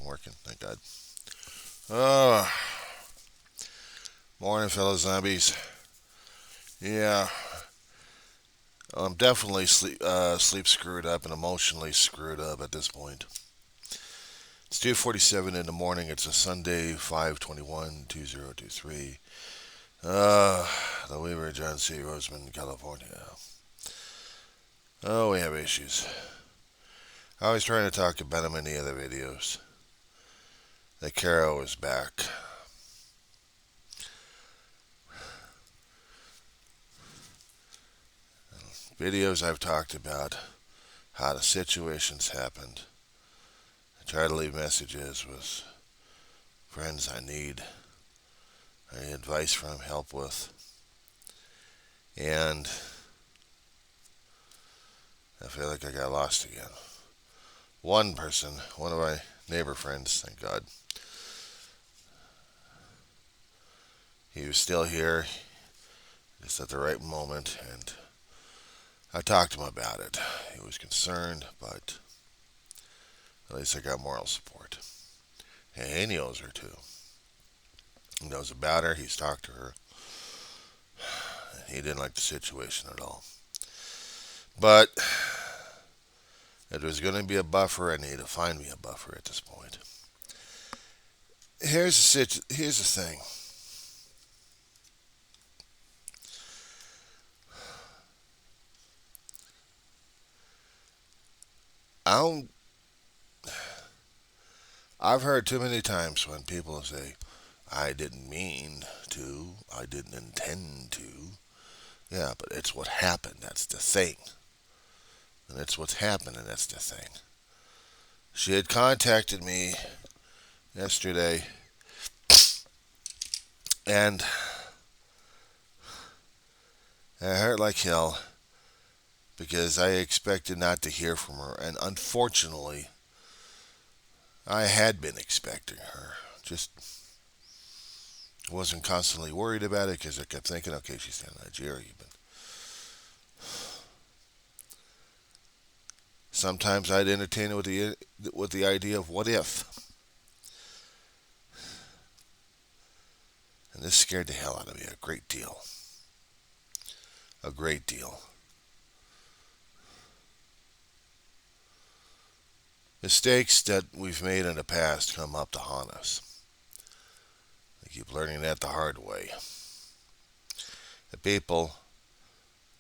working, thank God. Oh, morning, fellow zombies. Yeah, I'm definitely sleep screwed up and emotionally screwed up at this point. It's 2:47 in the morning. It's a Sunday, 5/21/2023. The Weaver, John C. Roseman, California. Oh, we have issues. I was trying to talk about them in the other videos. The Caro is back. Videos I've talked about how the situations happened. I try to leave messages with friends I need advice from, help with. And I feel like I got lost again. One person, one of my neighbor friends, thank God, he was still here just at the right moment, and I talked to him about it. He was concerned, but at least I got moral support. And he knows her too. He knows about her, he's talked to her. He didn't like the situation at all. But if there's going to be a buffer, I need to find me a buffer at this point. Here's the thing. I don't. I've heard too many times when people say, "I didn't mean to. I didn't intend to." Yeah, but it's what happened. That's the thing. And it's what's happened, and that's the thing. She had contacted me yesterday, and it hurt like hell because I expected not to hear from her, and unfortunately, I had been expecting her. Just wasn't constantly worried about it because I kept thinking, okay, she's in Nigeria, but sometimes I'd entertain it with the idea of what if, and this scared the hell out of me a great deal, a great deal. Mistakes that we've made in the past come up to haunt us. We keep learning that the hard way. The people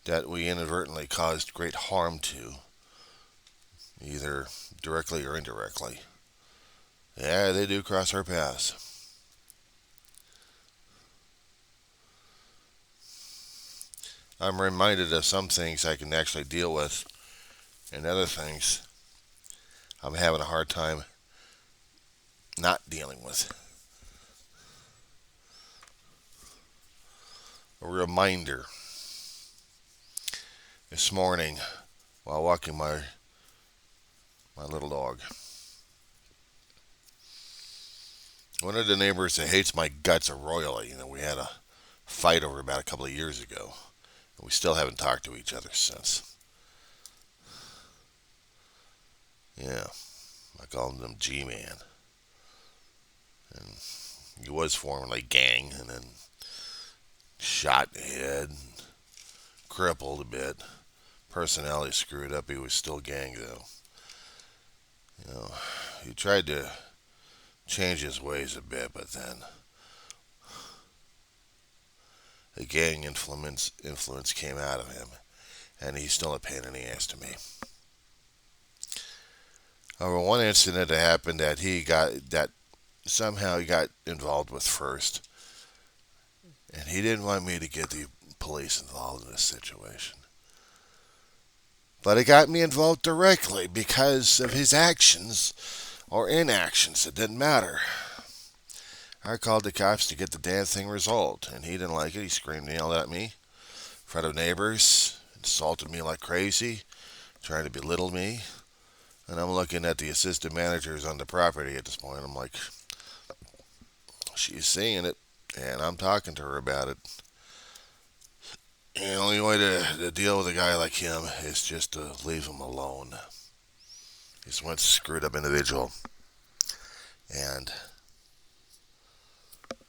that we inadvertently caused great harm to, either directly or indirectly, yeah, they do cross our paths. I'm reminded of some things I can actually deal with, and other things I'm having a hard time not dealing with. A reminder this morning while walking my little dog. One of the neighbors that hates my guts royally, we had a fight over about a couple of years ago. And we still haven't talked to each other since. Yeah, I called him G-Man. And he was formerly gang, and then shot in the head, crippled a bit. Personality screwed up. He was still gang, though. He tried to change his ways a bit, but then the gang influence came out of him, and he's still a pain in the ass to me. However, one incident that happened that somehow he got involved with first, and he didn't want me to get the police involved in this situation. But it got me involved directly because of his actions or inactions. It didn't matter. I called the cops to get the damn thing resolved, and he didn't like it. He screamed and yelled at me in front of neighbors, insulted me like crazy, trying to belittle me. And I'm looking at the assistant managers on the property at this point. I'm like, she's seeing it, and I'm talking to her about it. And the only way to deal with a guy like him is just to leave him alone. He's one screwed up individual. And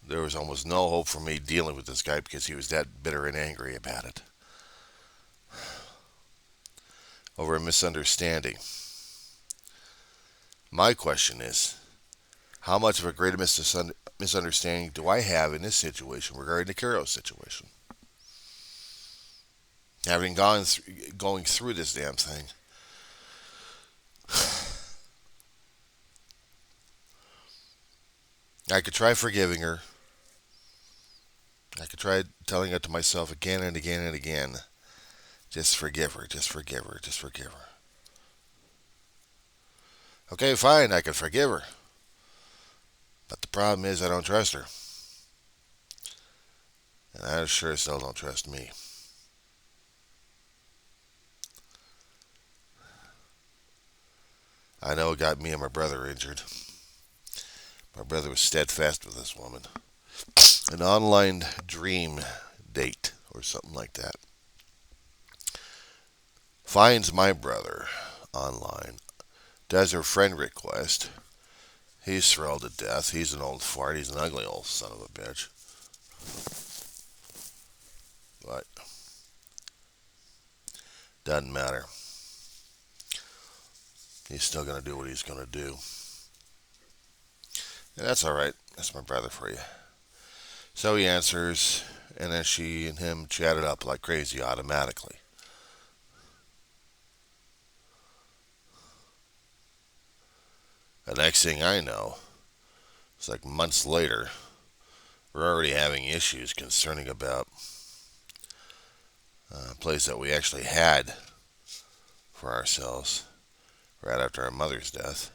there was almost no hope for me dealing with this guy because he was that bitter and angry about it. Over a misunderstanding. My question is, how much of a greater misunderstanding do I have in this situation regarding the Caro's situation? Having going through this damn thing, I could try forgiving her. I could try telling it to myself again and again and again. Just forgive her, just forgive her, just forgive her. Okay, fine, I can forgive her. But the problem is I don't trust her. And I sure still don't trust me. I know it got me and my brother injured. My brother was steadfast with this woman. An online dream date or something like that. Finds my brother online. Does her friend request. He's thrilled to death. He's an old fart. He's an ugly old son of a bitch. But doesn't matter. He's still going to do what he's going to do. And that's all right. That's my brother for you. So he answers, and then she and him chatted up like crazy automatically. The next thing I know, it's like months later, we're already having issues concerning about a place that we actually had for ourselves right after our mother's death.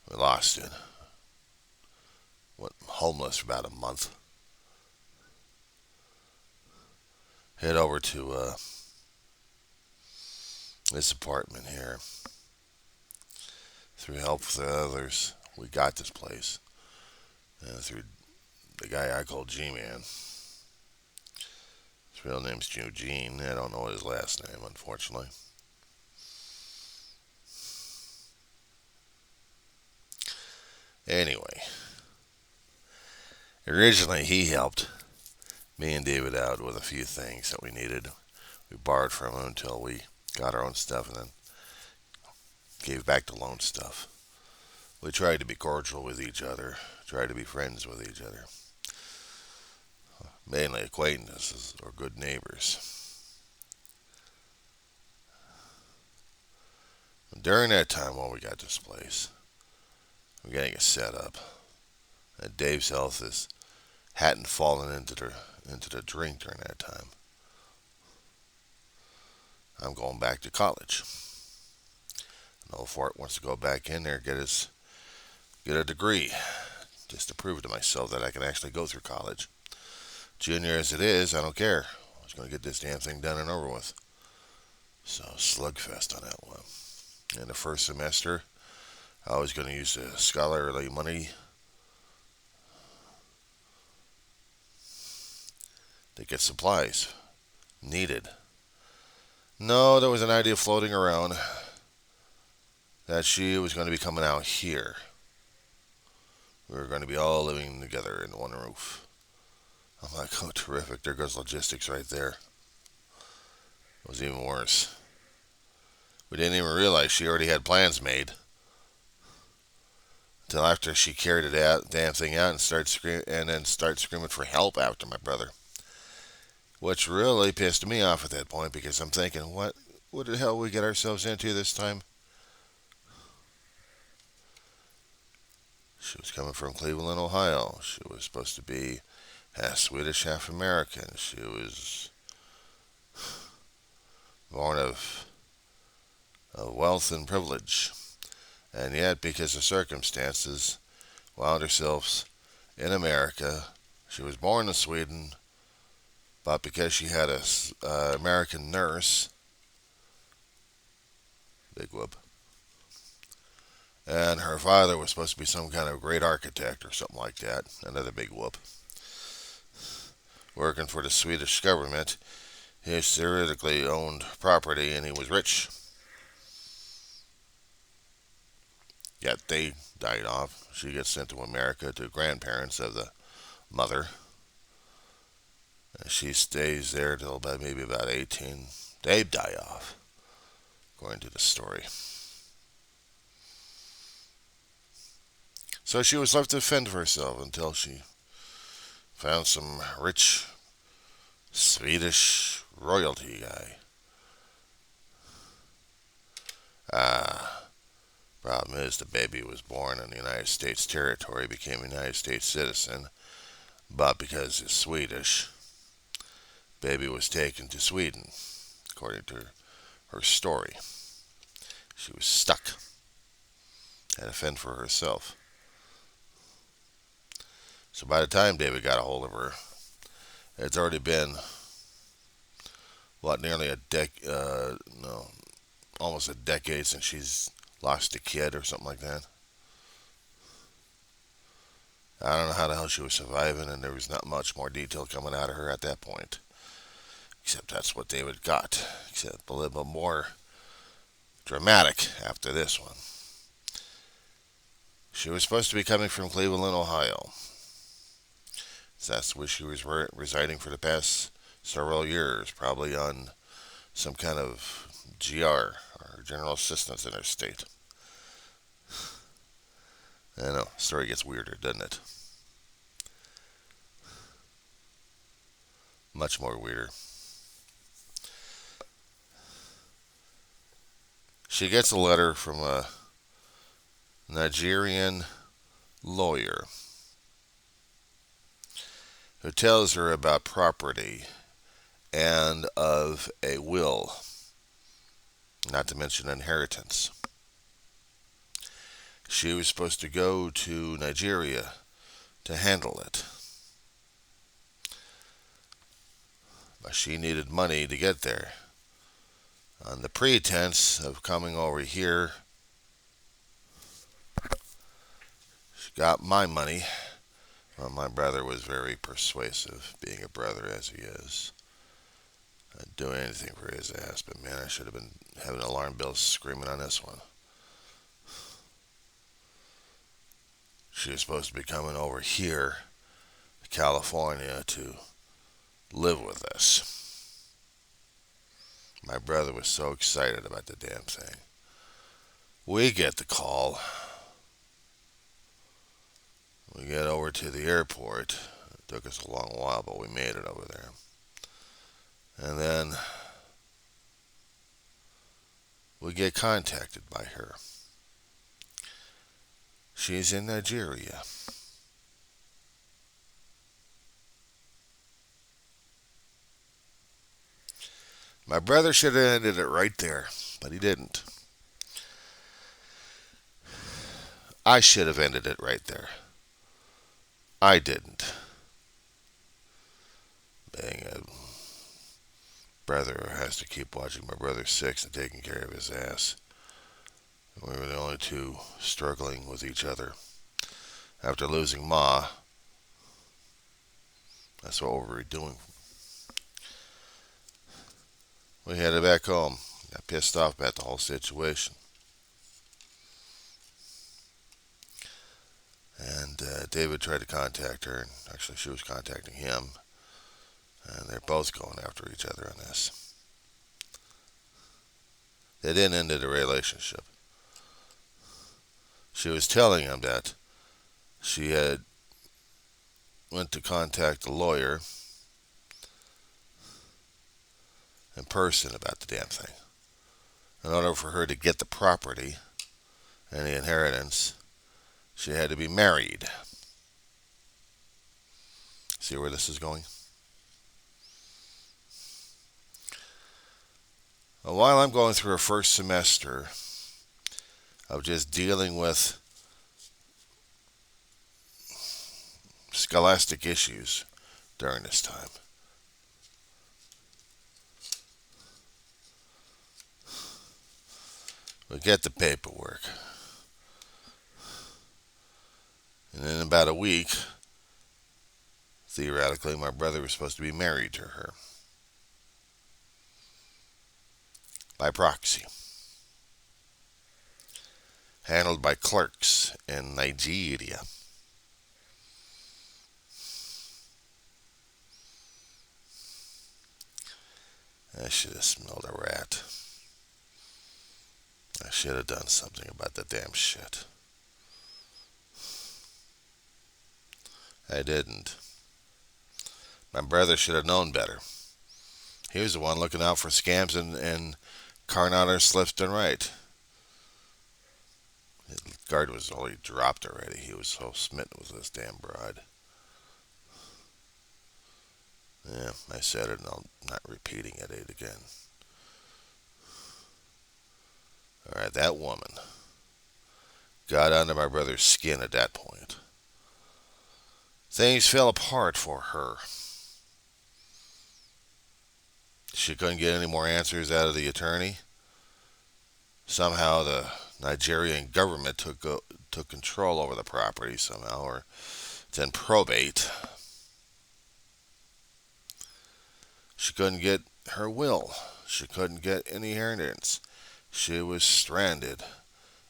We lost it. Went homeless for about a month. Head over to this apartment here. Through help with others, we got this place. And through the guy I call G-Man. His real name's Eugene. I don't know his last name, unfortunately. Anyway, originally he helped me and David out with a few things that we needed. We borrowed from him until we got our own stuff and then gave back the loan stuff. We tried to be cordial with each other, tried to be friends with each other. Mainly acquaintances or good neighbors. During that time while we got this place, we're getting it set up. And Dave's health hadn't fallen into the drink during that time. I'm going back to college. And old Fart wants to go back in there and get a degree, just to prove to myself that I can actually go through college. Junior as it is, I don't care. I was going to get this damn thing done and over with. So slugfest on that one. In the first semester, I was going to use the scholarly money to get supplies needed. No, there was an idea floating around that she was going to be coming out here. We were going to be all living together in one roof. I'm like, oh, terrific. There goes logistics right there. It was even worse. We didn't even realize she already had plans made until after she carried the damn thing out and started screaming for help after my brother. Which really pissed me off at that point because I'm thinking, what the hell we get ourselves into this time? She was coming from Cleveland, Ohio. She was supposed to be half Swedish, half American. She was born of wealth and privilege. And yet, because of circumstances, wound herself in America. She was born in Sweden, but because she had a American nurse, big whoop, and her father was supposed to be some kind of great architect or something like that, another big whoop, working for the Swedish government. He theoretically owned property and he was rich. Yet they died off. She gets sent to America to grandparents of the mother. She stays there till about maybe about 18. They die off, according to the story. So she was left to fend for herself until she found some rich Swedish royalty guy. Problem is, the baby was born in the United States territory, became a United States citizen, but because it's Swedish, baby was taken to Sweden, according to her story. She was stuck, had to fend for herself. So by the time David got a hold of her, it's already been, what, nearly a no, almost a decade since she's lost a kid or something like that. I don't know how the hell she was surviving, and there was not much more detail coming out of her at that point. Except that's what David got. Except a little bit more dramatic after this one. She was supposed to be coming from Cleveland, Ohio. So that's where she was residing for the past several years, probably on some kind of GR, or General Assistance in her state. I know, the story gets weirder, doesn't it? Much more weirder. She gets a letter from a Nigerian lawyer who tells her about property and of a will, not to mention inheritance. She was supposed to go to Nigeria to handle it, but she needed money to get there. On the pretense of coming over here, she got my money. Well, my brother was very persuasive, being a brother as he is. I'd do anything for his ass, but man, I should have been having alarm bells screaming on this one. She was supposed to be coming over here to California to live with us. My brother was so excited about the damn thing. We get the call. We get over to the airport. It took us a long while, but we made it over there. And then we get contacted by her. She's in Nigeria. My brother should have ended it right there, but he didn't. I should have ended it right there. I didn't. Being a brother who has to keep watching my brother 6 and taking care of his ass. We were the only two struggling with each other. After losing Ma, that's what we were doing. We headed back home. Got pissed off about the whole situation. And David tried to contact her, and actually she was contacting him. And they're both going after each other on this. They didn't end the relationship. She was telling him that she had went to contact the lawyer in person about the damn thing. In order for her to get the property and the inheritance, she had to be married. See where this is going? Well, while I'm going through a first semester of just dealing with scholastic issues during this time, we get the paperwork. And in about a week, theoretically, my brother was supposed to be married to her. By proxy. handled by clerks in Nigeria. I should have smelled a rat. I should have done something about the damn shit. I didn't. My brother should have known better. He was the one looking out for scams and Carnoters left and right. The guard was already dropped already. He was so smitten with this damn broad. Yeah, I said it and I'm not repeating it again. Alright, that woman got under my brother's skin at that point. Things fell apart for her. She couldn't get any more answers out of the attorney. Somehow the Nigerian government took control over the property somehow, or it's in probate. She couldn't get her will. She couldn't get any inheritance. She was stranded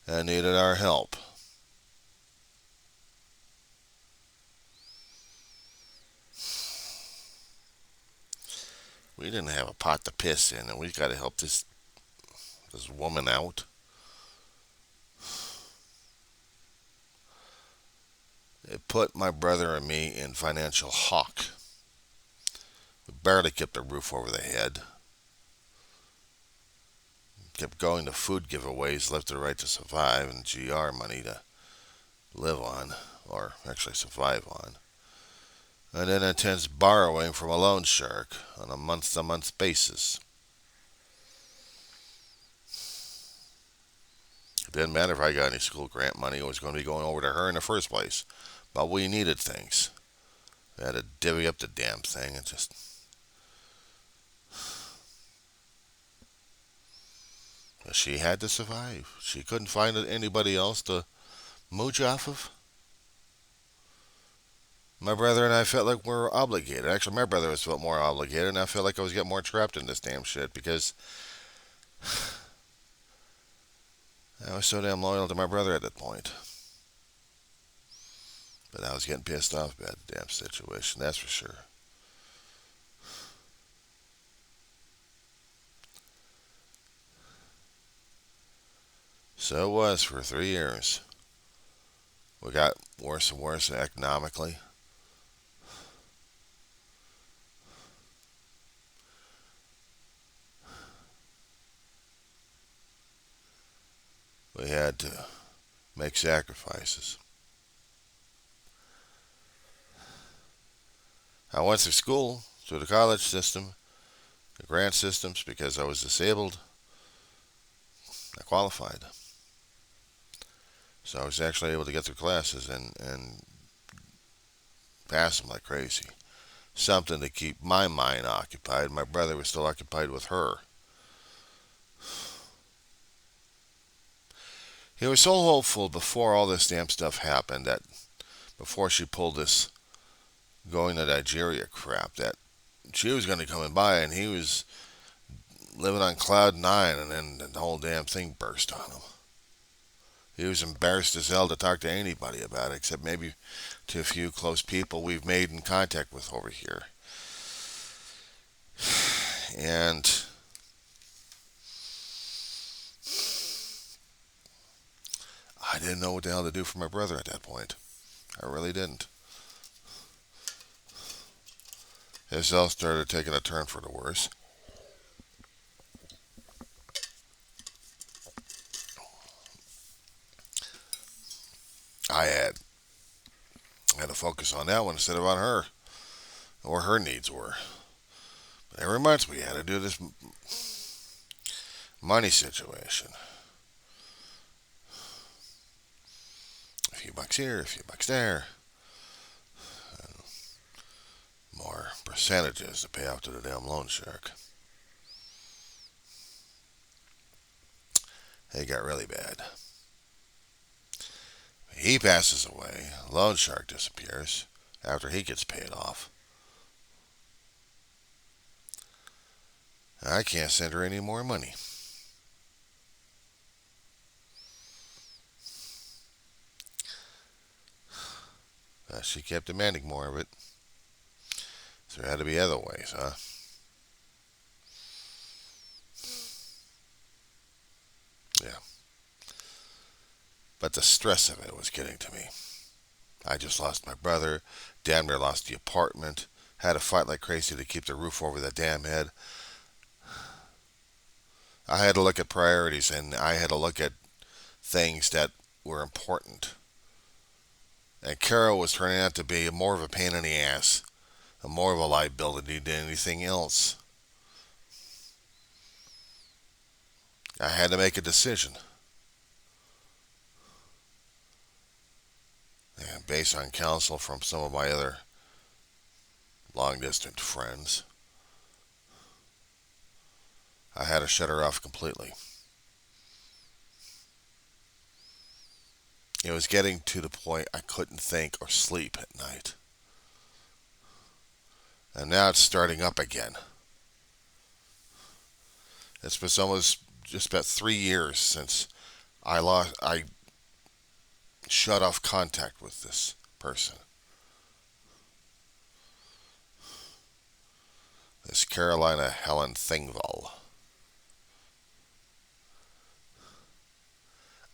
and needed our help. We didn't have a pot to piss in, and we got to help this woman out. It put my brother and me in financial hock. We barely kept a roof over the head. Kept going to food giveaways left and right to survive, and GR money to live on, or actually survive on. And then intense borrowing from a loan shark on a month-to-month basis. It didn't matter if I got any school grant money, it was going to be going over to her in the first place. But we needed things. We had to divvy up the damn thing and just... She had to survive. She couldn't find anybody else to mooch off of. My brother and I felt like we were obligated. Actually, my brother was felt more obligated, and I felt like I was getting more trapped in this damn shit because I was so damn loyal to my brother at that point. But I was getting pissed off about the damn situation, that's for sure. So it was for 3 years. We got worse and worse economically. We had to make sacrifices. I went through school, through the college system, the grant systems, because I was disabled. I qualified. So I was actually able to get through classes and pass them like crazy. Something to keep my mind occupied. My brother was still occupied with her. He was so hopeful before all this damn stuff happened, that before she pulled this going to Nigeria crap, that she was going to come and by, and he was living on cloud 9, and then the whole damn thing burst on him. He was embarrassed as hell to talk to anybody about it, except maybe to a few close people we've made in contact with over here. And I didn't know what the hell to do for my brother at that point. I really didn't. His health started taking a turn for the worse. I had to focus on that one instead of on her, or her needs were. But every month we had to do this money situation. A few bucks here, a few bucks there. And more percentages to pay off to the damn loan shark. It got really bad. He passes away. Loan shark disappears after he gets paid off. I can't send her any more money. She kept demanding more of it. So there had to be other ways, huh? Yeah. But the stress of it was getting to me. I just lost my brother, damn near lost the apartment, had to fight like crazy to keep the roof over the damn head. I had to look at priorities and I had to look at things that were important. And Carol was turning out to be more of a pain in the ass, and more of a liability than anything else. I had to make a decision. And based on counsel from some of my other long distance friends, I had to shut her off completely. It was getting to the point I couldn't think or sleep at night. And now it's starting up again. It's been almost just about 3 years since I shut off contact with this person. This Carolina Helen Thingvall.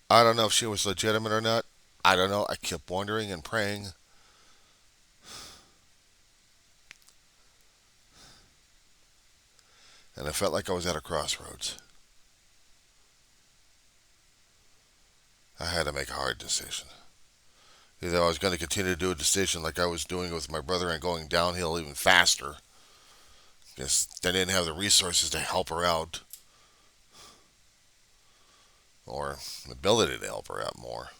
I don't know if she was legitimate or not. I don't know. I kept wondering and praying. And I felt like I was at a crossroads. I had to make a hard decision. Either I was going to continue to do a decision like I was doing with my brother and going downhill even faster, because they didn't have the resources to help her out, or the ability to help her out more.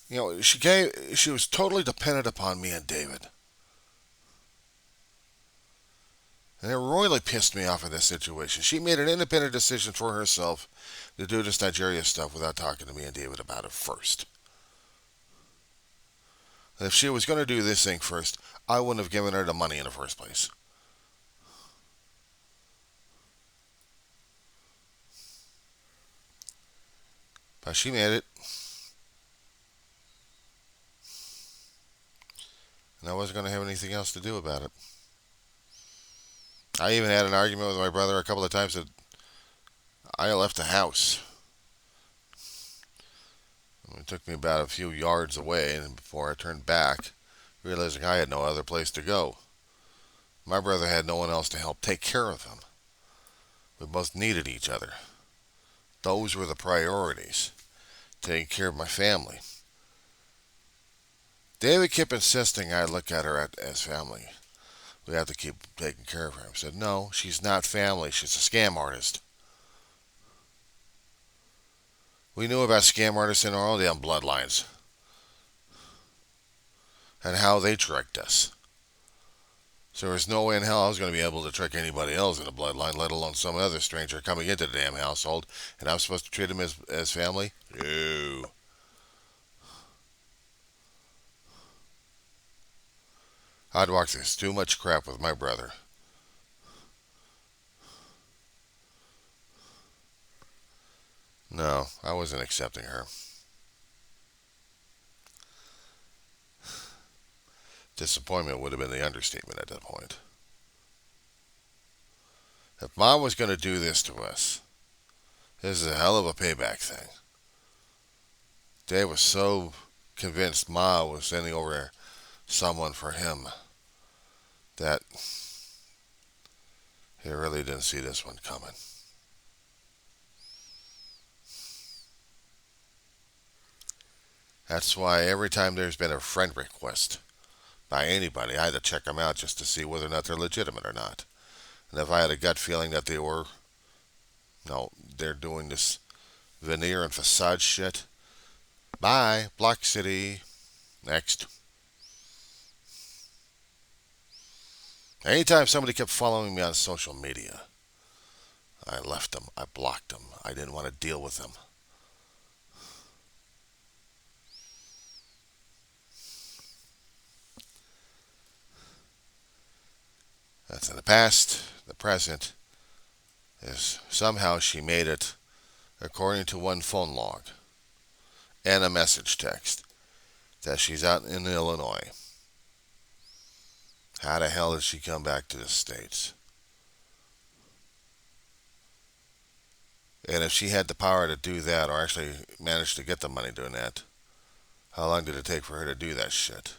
She was totally dependent upon me and David. And it royally pissed me off in this situation. She made an independent decision for herself to do this Nigeria stuff without talking to me and David about it first. And if she was going to do this thing first, I wouldn't have given her the money in the first place. But she made it. And I wasn't going to have anything else to do about it. I even had an argument with my brother a couple of times that I left the house. It took me about a few yards away, and before I turned back, realizing I had no other place to go. My brother had no one else to help take care of him. We both needed each other. Those were the priorities. Taking care of my family. David kept insisting I look at her as family. We have to keep taking care of her. I said, no, she's not family. She's a scam artist. We knew about scam artists in our own damn bloodlines. And how they tricked us. So there was no way in hell I was going to be able to trick anybody else in the bloodline, let alone some other stranger coming into the damn household, and I'm supposed to treat him as family? No. I'd walked through too much crap with my brother. No, I wasn't accepting her. Disappointment would have been the understatement at that point. If Mom was going to do this to us, this is a hell of a payback thing. Dave was so convinced Ma was sending over someone for him that he really didn't see this one coming. That's why every time there's been a friend request by anybody, I had to check them out just to see whether or not they're legitimate or not. And if I had a gut feeling that they were, no, they're doing this veneer and facade shit, bye, Block City, next. Anytime somebody kept following me on social media, I left them, I blocked them, I didn't want to deal with them. That's in the past. The present is somehow she made it according to one phone log. and a message text that she's out in Illinois. How the hell did she come back to the States? And if she had the power to do that, or actually managed to get the money doing that, how long did it take for her to do that shit?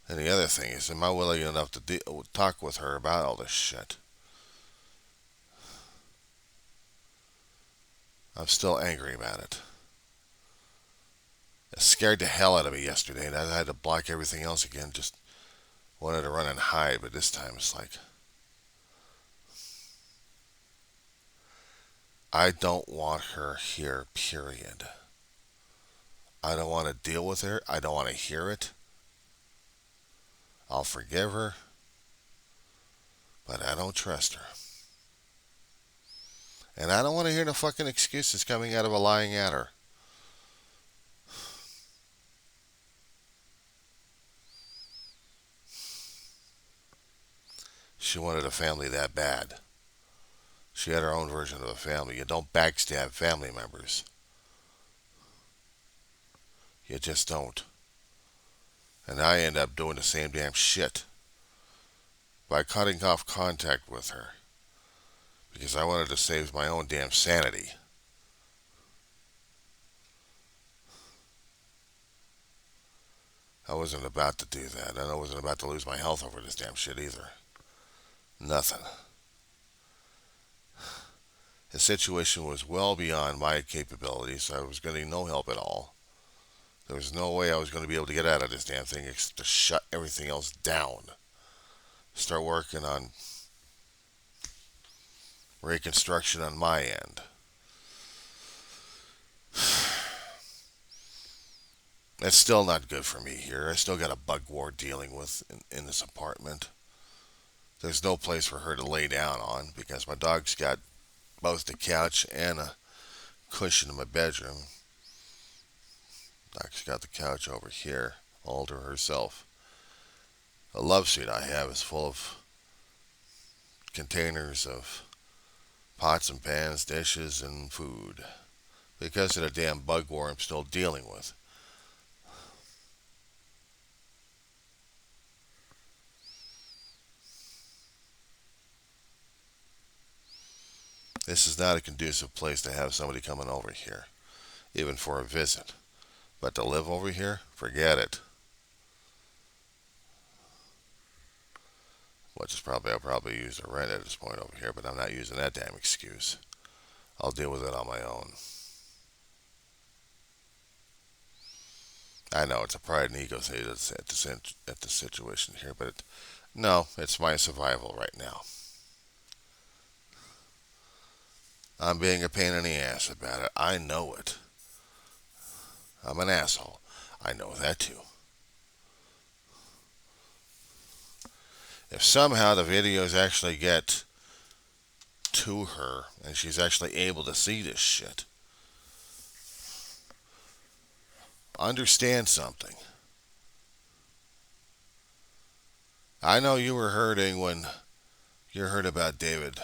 And the other thing is, am I willing enough to talk with her about all this shit? I'm still angry about it. It scared the hell out of me yesterday, and I had to block everything else again. Just wanted to run and hide, but this time it's like, I don't want her here, period. I don't want to deal with her. I don't want to hear it. I'll forgive her, but I don't trust her. And I don't want to hear the fucking excuses coming out of a lying at her. She wanted a family that bad. She had her own version of a family. You don't backstab family members. You just don't. And I end up doing the same damn shit by cutting off contact with her because I wanted to save my own damn sanity. I wasn't about to do that. And I wasn't about to lose my health over this damn shit either. Nothing. The situation was well beyond my capabilities. I was getting no help at all. There was no way I was going to be able to get out of this damn thing except to shut everything else down. Start working on reconstruction on my end. That's still not good for me here. I still got a bug war dealing with in this apartment. There's no place for her to lay down on because my dog's got both the couch and a cushion in my bedroom. Dog's got the couch over here, all to herself. The love seat I have is full of containers of pots and pans, dishes, and food because of the damn bug war I'm still dealing with. This is not a conducive place to have somebody coming over here, even for a visit. But to live over here, forget it. I'll probably use the rent at this point over here, but I'm not using that damn excuse. I'll deal with it on my own. I know it's a pride and ego thing at the situation here, but no, it's my survival right now. I'm being a pain in the ass about it. I know it. I'm an asshole. I know that too. If somehow the videos actually get to her and she's actually able to see this shit, understand something. I know you were hurting when you heard about David.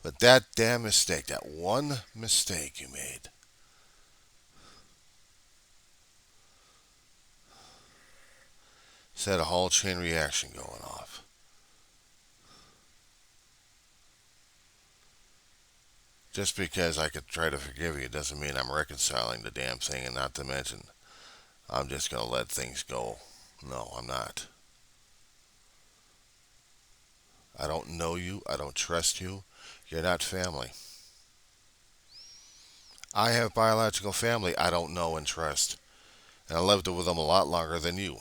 But that damn mistake, that one mistake you made, set a whole chain reaction going off. Just because I could try to forgive you doesn't mean I'm reconciling the damn thing, and not to mention, I'm just going to let things go. No, I'm not. I don't know you. I don't trust you. You're not family. I have biological family I don't know and trust. And I lived with them a lot longer than you.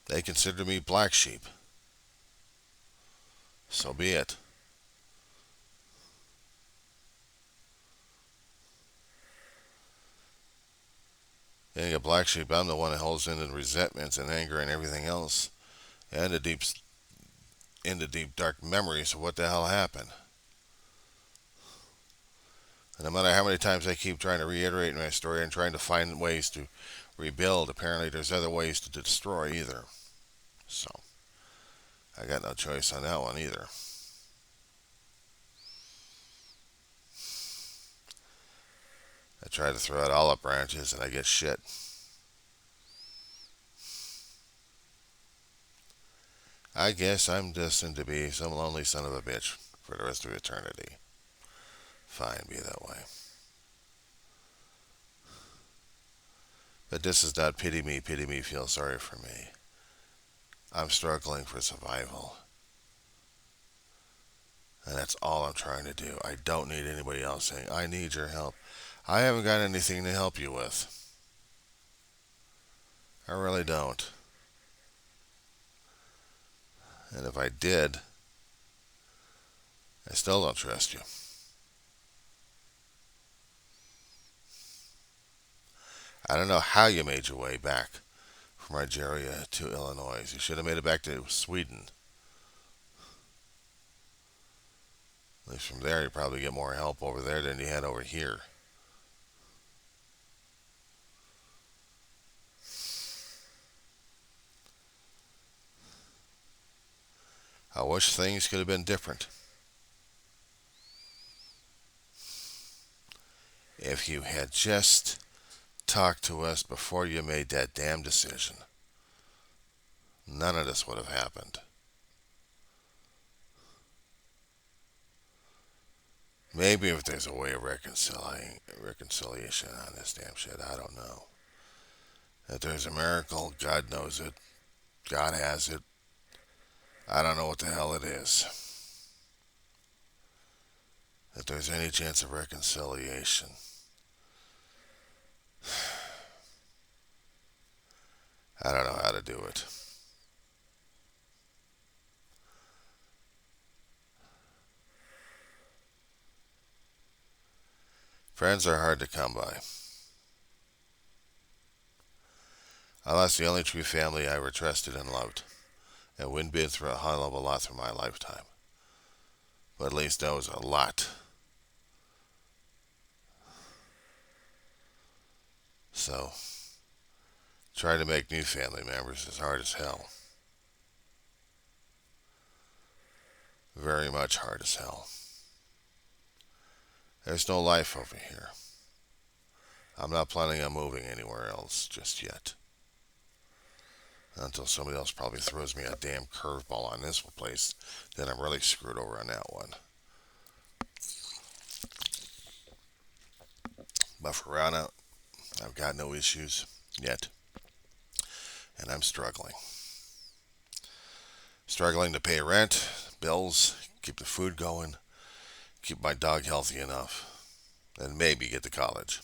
They consider me black sheep. So be it. Being a black sheep, I'm the one that holds in the resentments and anger and everything else. And the deep dark memories of what the hell happened. And no matter how many times I keep trying to reiterate my story and trying to find ways to rebuild, apparently there's other ways to destroy either. So, I got no choice on that one either. I try to throw out olive branches and I get shit. I guess I'm destined to be some lonely son of a bitch for the rest of eternity. Fine, be that way. But this is not pity me, feel sorry for me. I'm struggling for survival. And that's all I'm trying to do. I don't need anybody else saying, I need your help. I haven't got anything to help you with. I really don't. And if I did, I still don't trust you. I don't know how you made your way back from Nigeria to Illinois. You should have made it back to Sweden. At least from there, you probably get more help over there than you had over here. I wish things could have been different. If you had just talked to us before you made that damn decision, none of this would have happened. Maybe if there's a way of reconciliation on this damn shit, I don't know. If there's a miracle, God knows it. God has it. I don't know what the hell it is. If there's any chance of reconciliation, I don't know how to do it. Friends are hard to come by. I lost the only true family I ever trusted and loved. And wouldn't been through a hell of a lot through my lifetime. But at least that was a lot. So, trying to make new family members is hard as hell. Very much hard as hell. There's no life over here. I'm not planning on moving anywhere else just yet. Until somebody else probably throws me a damn curveball on this place, then I'm really screwed over on that one. But for right now, I've got no issues yet. And I'm struggling. Struggling to pay rent, bills, keep the food going, keep my dog healthy enough, and maybe get to college.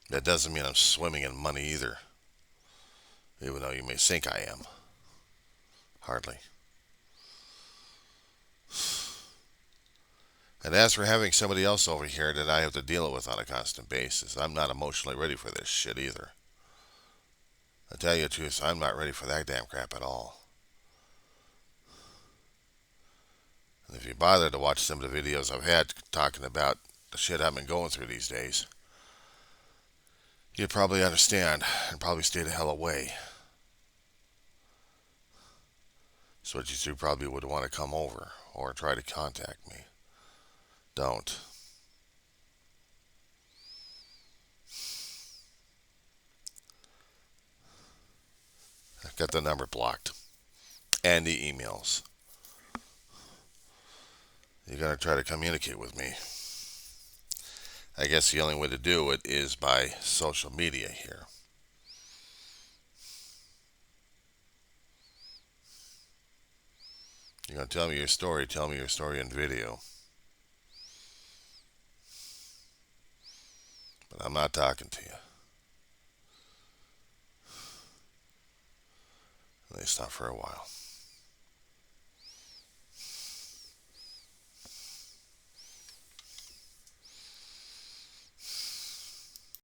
That doesn't mean I'm swimming in money either. Even though you may think I am. Hardly. And as for having somebody else over here that I have to deal with on a constant basis, I'm not emotionally ready for this shit either. I tell you the truth, I'm not ready for that damn crap at all. And if you bother to watch some of the videos I've had talking about the shit I've been going through these days, you'd probably understand and probably stay the hell away. So what you two probably would want to come over or try to contact me. Don't. I've got the number blocked. And the emails. You're going to try to communicate with me. I guess the only way to do it is by social media here. You're going to tell me your story in video. But I'm not talking to you. At least not for a while.